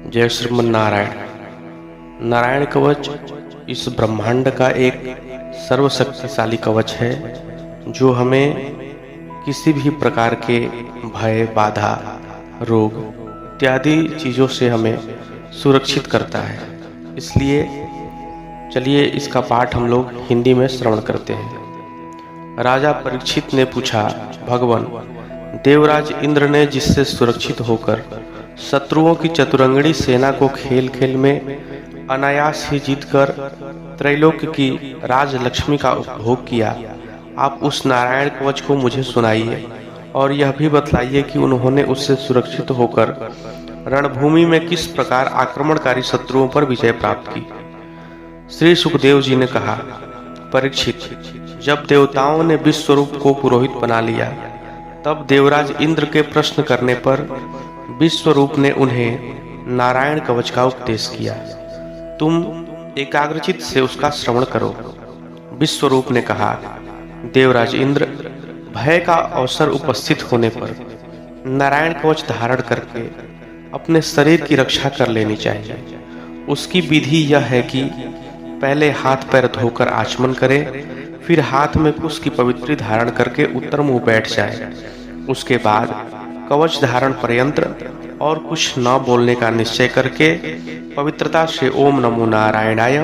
जय श्रीमन नारायण। नारायण कवच इस ब्रह्मांड का एक सर्वशक्तिशाली कवच है जो हमें किसी भी प्रकार के भय, बाधा, रोग इत्यादि चीज़ों से हमें सुरक्षित करता है। इसलिए चलिए इसका पाठ हम लोग हिंदी में श्रवण करते हैं। राजा परीक्षित ने पूछा, भगवान, देवराज इंद्र ने जिससे सुरक्षित होकर शत्रुओं की चतुरंगड़ी सेना को खेल खेल में अनायास ही जीतकर त्रैलोक्य की राजलक्ष्मी का उपभोग किया, आप उस नारायण कवच को मुझे सुनाइए और यह भी बतलाइए कि उन्होंने उससे सुरक्षित होकर रणभूमि में किस प्रकार आक्रमणकारी शत्रुओं पर विजय प्राप्त की। श्री सुखदेव जी ने कहा, परीक्षित, जब देवताओं ने विश्वरूप को पुरोहित बना लिया तब देवराज इंद्र के प्रश्न करने पर विश्वरूप ने उन्हें नारायण कवच का उपदेश किया। तुम एकाग्रचित से उसका श्रवण करो। विश्वरूप ने कहा, देवराज इंद्र, भय का अवसर उपस्थित होने पर नारायण कवच धारण करके अपने शरीर की रक्षा कर लेनी चाहिए। उसकी विधि यह है कि पहले हाथ पैर धोकर आचमन करे, फिर हाथ में कुश की पवित्री धारण करके उत्तर मुंह बैठ जाए। उसके बाद कवच धारण पर्यंत और कुछ न बोलने का निश्चय करके पवित्रता से ओम नमो नारायणाय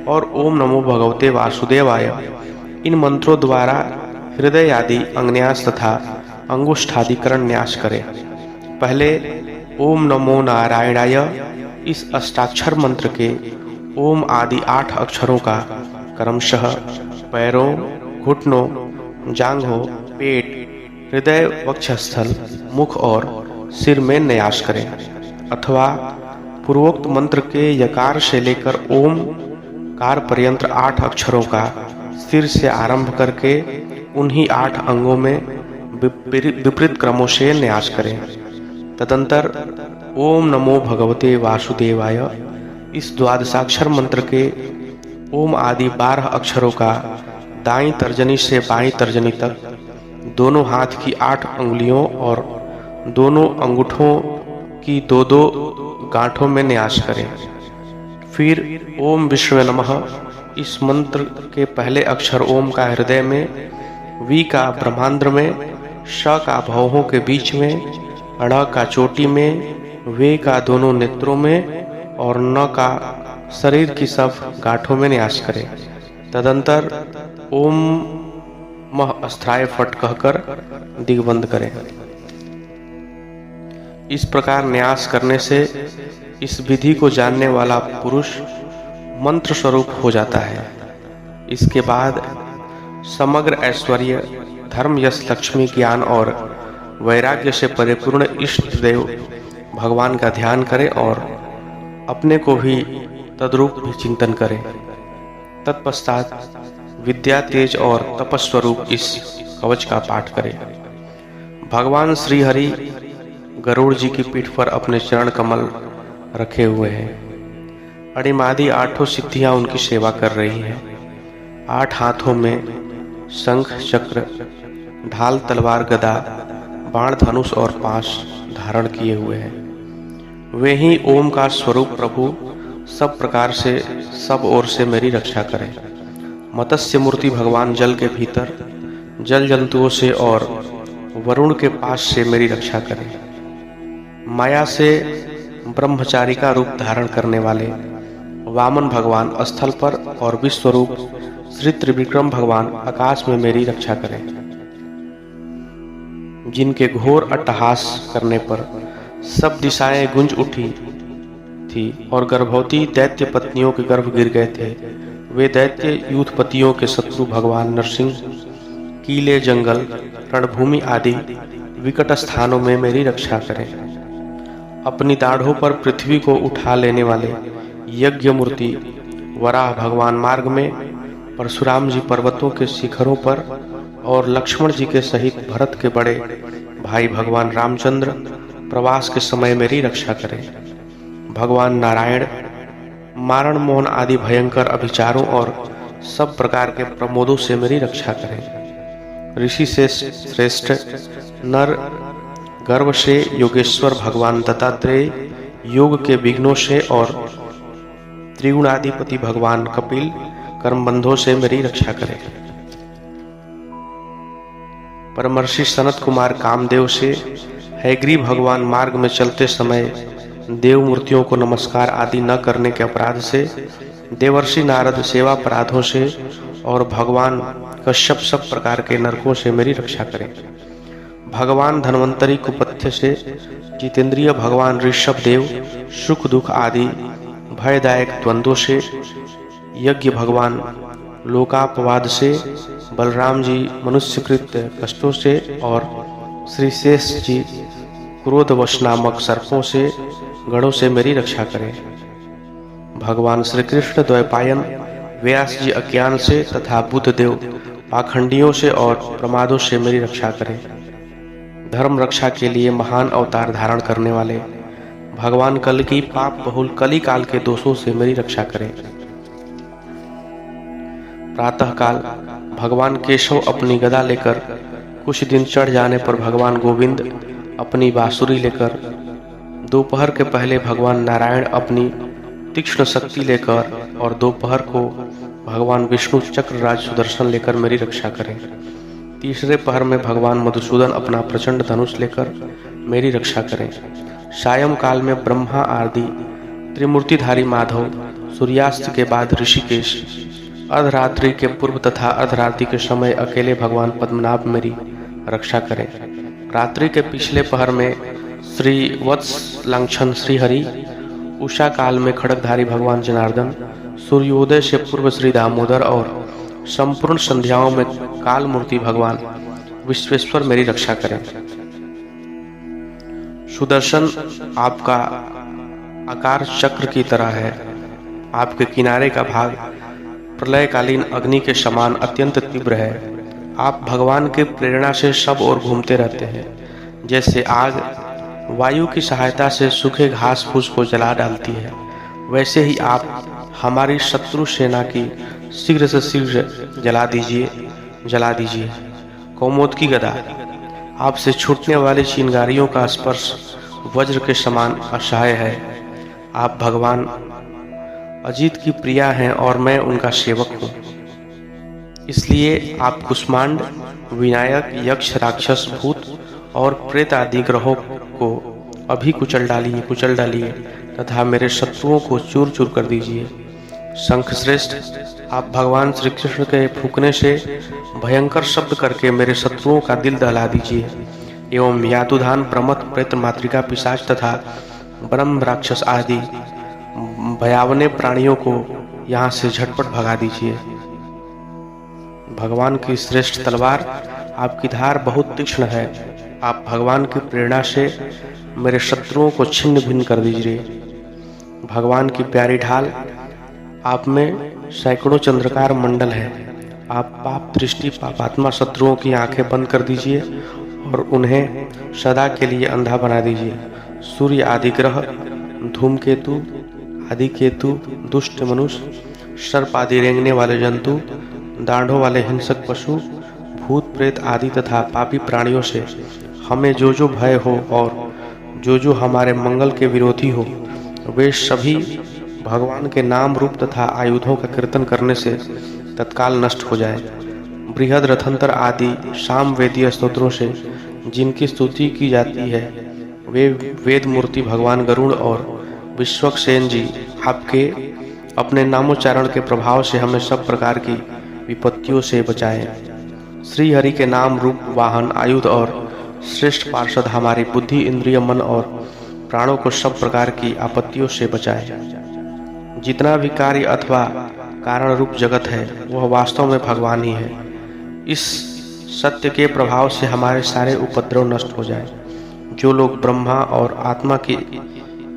और ओम नमो भगवते वासुदेवाय इन मंत्रों द्वारा हृदय आदि अंगन्यास तथा अंगुष्ठादिकरण न्यास करें। पहले ओम नमो नारायणाय इस अष्टाक्षर मंत्र के ओम आदि 8 अक्षरों का क्रमशः पैरों, घुटनों, जांघों, पेट, हृदय, वक्षस्थल, मुख और सिर में न्यास करें, अथवा पूर्वोक्त मंत्र के यकार से लेकर ओम कार पर्यंत 8 अक्षरों का सिर से आरंभ करके उन्हीं 8 अंगों में विपरीत क्रमों से न्यास करें। तदंतर ओम नमो भगवते वासुदेवाय इस द्वादशाक्षर मंत्र के ओम आदि 12 अक्षरों का दाईं तर्जनी से बाईं तर्जनी तक दोनों हाथ की 8 अंगुलियों और दोनों अंगूठों की 2-2 गांठों में न्यास करें। फिर ओम विष्णवे नमः इस मंत्र के पहले अक्षर ओम का हृदय में, वी का ब्रह्मांड्र में, श का भौहों के बीच में, ण का चोटी में, वे का दोनों नेत्रों में और न का शरीर की सब गांठों में न्यास करें। तदंतर ओम मह अस्त्राय फट कहकर दिग्बंध करें। इस प्रकार न्यास करने से इस विधि को जानने वाला पुरुष मंत्र स्वरूप हो जाता है। इसके बाद समग्र ऐश्वर्य, धर्म, यश, लक्ष्मी, ज्ञान और वैराग्य से परिपूर्ण इष्ट देव भगवान का ध्यान करें और अपने को भी तद्रूप भी चिंतन करें। तत्पश्चात विद्या, तेज और तपस्वरूप इस कवच का पाठ करें। भगवान श्री हरि गरुड़ जी की पीठ पर अपने चरण कमल रखे हुए हैं। अणिमादि 8 सिद्धियां उनकी सेवा कर रही हैं। 8 हाथों में शंख, चक्र, ढाल, तलवार, गदा, बाण, धनुष और पाश धारण किए हुए हैं। वे ही ओम का स्वरूप प्रभु सब प्रकार से सब ओर से मेरी रक्षा करें। मत्स्य मूर्ति भगवान जल के भीतर जल जंतुओं से और वरुण के पास से मेरी रक्षा करें। माया से ब्रह्मचारी का रूप धारण करने वाले वामन भगवान स्थल पर और विश्वरूप श्री त्रिविक्रम भगवान आकाश में मेरी रक्षा करें। जिनके घोर अट्टहास करने पर सब दिशाएं गूंज उठी थी और गर्भवती दैत्य पत्नियों के गर्भ गिर गए थे, वे दैत्य यूथपतियों के शत्रु भगवान नरसिंह कीले, जंगल, रणभूमि आदि विकट स्थानों में मेरी रक्षा करें। अपनी दाढ़ों पर पृथ्वी को उठा लेने वाले यज्ञ मूर्ति वराह भगवान मार्ग में, परशुराम जी पर्वतों के शिखरों पर और लक्ष्मण जी के सहित भरत के बड़े भाई भगवान रामचंद्र प्रवास के समय मेरी रक्षा करें। भगवान नारायण मारण, मोहन आदि भयंकर अभिचारों और सब प्रकार के प्रमोदों से मेरी रक्षा करें। ऋषि से श्रेष्ठ नर गर्भ से योगेश्वर भगवान दत्तात्रेय योग के विघ्नों से और त्रिगुणाधिपति भगवान कपिल कर्मबंधों से मेरी रक्षा करें। परमर्षि सनत कुमार कामदेव से हैग्रीव भगवान मार्ग में चलते समय देव मूर्तियों को नमस्कार आदि न करने के अपराध से, देवर्षि नारद सेवा अपराधों से और भगवान कश्यप सब प्रकार के नरकों से मेरी रक्षा करें। भगवान धन्वंतरी कुपथ्य से, जितेंद्रिय भगवान ऋषभ देव सुख दुख आदि भयदायक द्वंद्वों से, यज्ञ भगवान लोकापवाद से, बलराम जी मनुष्यकृत कष्टों से और श्री शेष जी क्रोधवश नामक सर्पों से गणों से मेरी रक्षा करें। भगवान श्री कृष्ण द्वैपायन व्यास जी अज्ञान से तथा बुद्ध देव पाखंडियों से और प्रमादों से मेरी रक्षा करें। धर्म रक्षा के लिए महान अवतार धारण करने वाले भगवान कल की पाप बहुल कली काल के दोषों से मेरी रक्षा करें। प्रातः काल भगवान केशव अपनी गदा लेकर, कुछ दिन चढ़ जाने पर भगवान गोविंद अपनी बांसुरी लेकर, दोपहर के पहले भगवान नारायण अपनी तीक्ष्ण शक्ति लेकर और दोपहर को भगवान विष्णु चक्रराज सुदर्शन लेकर मेरी रक्षा करें। तीसरे पहर में भगवान मधुसूदन अपना प्रचंड धनुष लेकर मेरी रक्षा करें। सायं काल में ब्रह्मा आदि त्रिमूर्तिधारी माधव, सूर्यास्त के बाद ऋषिकेश, अर्धरात्रि के पूर्व तथा अर्धरात्रि के समय अकेले भगवान पद्मनाभ मेरी रक्षा करें। रात्रि के पिछले पहर में श्री वत्स लांछन श्रीहरि, उषा काल में खड़गधारी भगवान जनार्दन, सूर्योदय से पूर्व श्री दामोदर और संपूर्ण संध्याओं में काल मूर्ति भगवान विश्वेश्वर मेरी रक्षा करें। सुदर्शन आपका आकार चक्र की तरह है। आपके किनारे का भाग प्रलयकालीन अग्नि के समान अत्यंत तीव्र है। आप भगवान के प्रेरणा से सब ओर घूमते रहते हैं। जैसे आग वायु की सहायता से सूखे घास फूस को जला डालती है, वैसे ही आप हमारी शत्रु सेना की शीघ्र से शीघ्र जला दीजिए। कौमोद की गदा, आपसे छूटने वाली चिंगारियों का स्पर्श वज्र के समान असह्य है। आप भगवान अजीत की प्रिया हैं और मैं उनका सेवक हूँ। इसलिए आप कुष्मांड, विनायक, यक्ष, राक्षस, भूत और प्रेत आदि ग्रहों को अभी कुचल डालिए तथा मेरे शत्रुओं को चूर चूर कर दीजिए। शंखश्रेष्ठ, आप भगवान श्री कृष्ण के फूंकने से भयंकर शब्द करके मेरे शत्रुओं का दिल दहला दीजिए एवं यातुधान, प्रमथ, प्रेत, मातृका, पिशाच तथा ब्रह्म राक्षस आदि भयावने प्राणियों को यहाँ से झटपट भगा दीजिए। भगवान की श्रेष्ठ तलवार, आपकी धार बहुत तीक्ष्ण है। आप भगवान की प्रेरणा से मेरे शत्रुओं को छिन्न भिन्न कर दीजिए। भगवान की प्यारी ढाल, आप में सैकड़ों चंद्रकार मंडल है। आप पाप दृष्टि पापात्मा शत्रुओं की आंखें बंद कर दीजिए और उन्हें सदा के लिए अंधा बना दीजिए। सूर्य आदि ग्रह, धूमकेतु आदि केतु, दुष्ट मनुष्य, सर्प आदि रेंगने वाले जंतु, दाढ़ों वाले हिंसक पशु, भूत प्रेत आदि तथा पापी प्राणियों से हमें जो जो भय हो और जो जो हमारे मंगल के विरोधी हो, वे सभी भगवान के नाम रूप तथा आयुधों का कीर्तन करने से तत्काल नष्ट हो जाए। बृहद रथंतर आदि साम वेदीय स्तोत्रों से जिनकी स्तुति की जाती है, वे वेद मूर्ति भगवान गरुड़ और विश्वक्सेन जी आपके अपने नामोच्चारण के प्रभाव से हमें सब प्रकार की विपत्तियों से बचाएं। श्री हरि के नाम रूप वाहन, आयुध और श्रेष्ठ पार्षद हमारी बुद्धि, इंद्रिय, मन और प्राणों को सब प्रकार की आपत्तियों से बचाएं। जितना भी कार्य अथवा कारण रूप जगत है, वह वास्तव में भगवान ही है। इस सत्य के प्रभाव से हमारे सारे उपद्रव नष्ट हो जाए। जो लोग ब्रह्मा और आत्मा की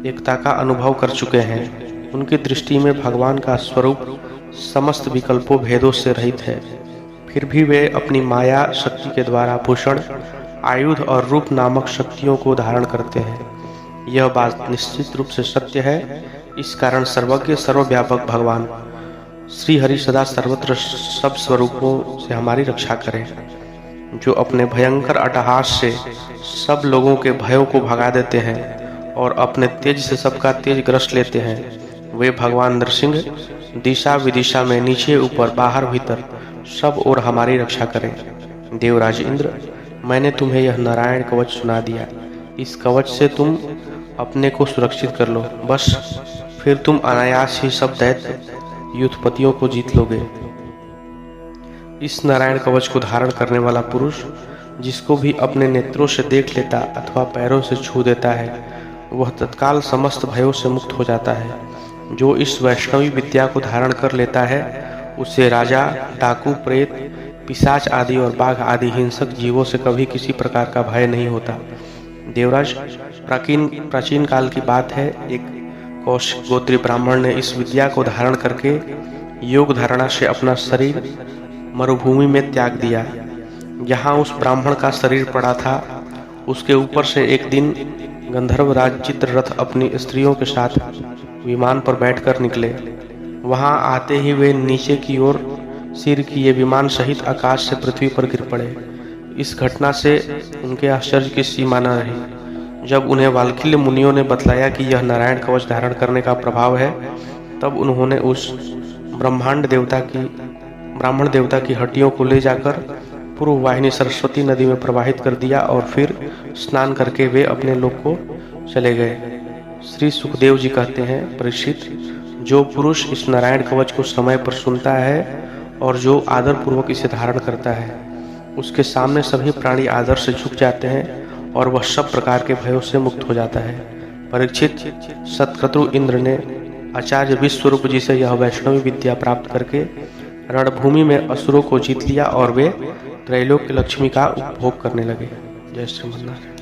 एकता का अनुभव कर चुके हैं, उनकी दृष्टि में भगवान का स्वरूप समस्त विकल्पों भेदों से रहित है। फिर भी वे अपनी माया शक्ति के द्वारा भूषण, आयुध और रूप नामक शक्तियों को धारण करते हैं। यह बात निश्चित रूप से सत्य है। इस कारण सर्वज्ञ सर्वव्यापक भगवान श्री हरि सदा सर्वत्र सब स्वरूपों से हमारी रक्षा करें। जो अपने भयंकर अट्टहास से सब लोगों के भयों को भगा देते हैं और अपने तेज से सबका तेज ग्रस लेते हैं। वे भगवान नरसिंह दिशा विदिशा में नीचे ऊपर बाहर भीतर सब ओर हमारी रक्षा करें। देवराज इंद्र, मैंने तुम्हें यह नारायण कवच सुना दिया। इस कवच से तुम अपने को सुरक्षित कर लो, बस फिर तुम अनायास ही सब दैत्य युद्धपतियों को जीत लोगे। इस नारायण कवच को धारण करने वाला पुरुष जिसको भी अपने नेत्रों से देख लेता अथवा पैरों से छू देता है, वह तत्काल समस्त भयों से मुक्त हो जाता है। जो इस वैष्णवी विद्या को धारण कर लेता है, उसे राजा, डाकू, प्रेत, पिशाच आदि और बाघ आदि हिंसक जीवों से कभी किसी प्रकार का भय नहीं होता। देवराज, प्राचीन काल की बात है, एक कौशिक गोत्री ब्राह्मण ने इस विद्या को धारण करके योग धारणा से अपना शरीर मरुभूमि में त्याग दिया। जहाँ उस ब्राह्मण का शरीर पड़ा था, उसके ऊपर से एक दिन गंधर्वराज चित्ररथ अपनी स्त्रियों के साथ विमान पर बैठकर निकले। वहां आते ही वे नीचे की ओर सिर किए विमान सहित आकाश से पृथ्वी पर गिर पड़े। इस घटना से उनके आश्चर्य की सीमा न रही। जब उन्हें वाल्कील्य मुनियों ने बतलाया कि यह नारायण कवच धारण करने का प्रभाव है, तब उन्होंने उस ब्रह्मांड ब्राह्मण देवता की हड्डियों को ले जाकर पूर्व वाहिनी सरस्वती नदी में प्रवाहित कर दिया और फिर स्नान करके वे अपने लोक को चले गए। श्री सुखदेव जी कहते हैं, परीक्षित, जो पुरुष इस नारायण कवच को समय पर सुनता है और जो आदर पूर्वक इसे धारण करता है, उसके सामने सभी प्राणी आदर से झुक जाते हैं और वह सब प्रकार के भयों से मुक्त हो जाता है। परीक्षित, सतक्रतु इंद्र ने आचार्य विश्वरूप जी से यह वैष्णवी विद्या प्राप्त करके रणभूमि में असुरों को जीत लिया और वे त्रैलोक्य लक्ष्मी का उपभोग करने लगे। जय श्री मन्नारायण।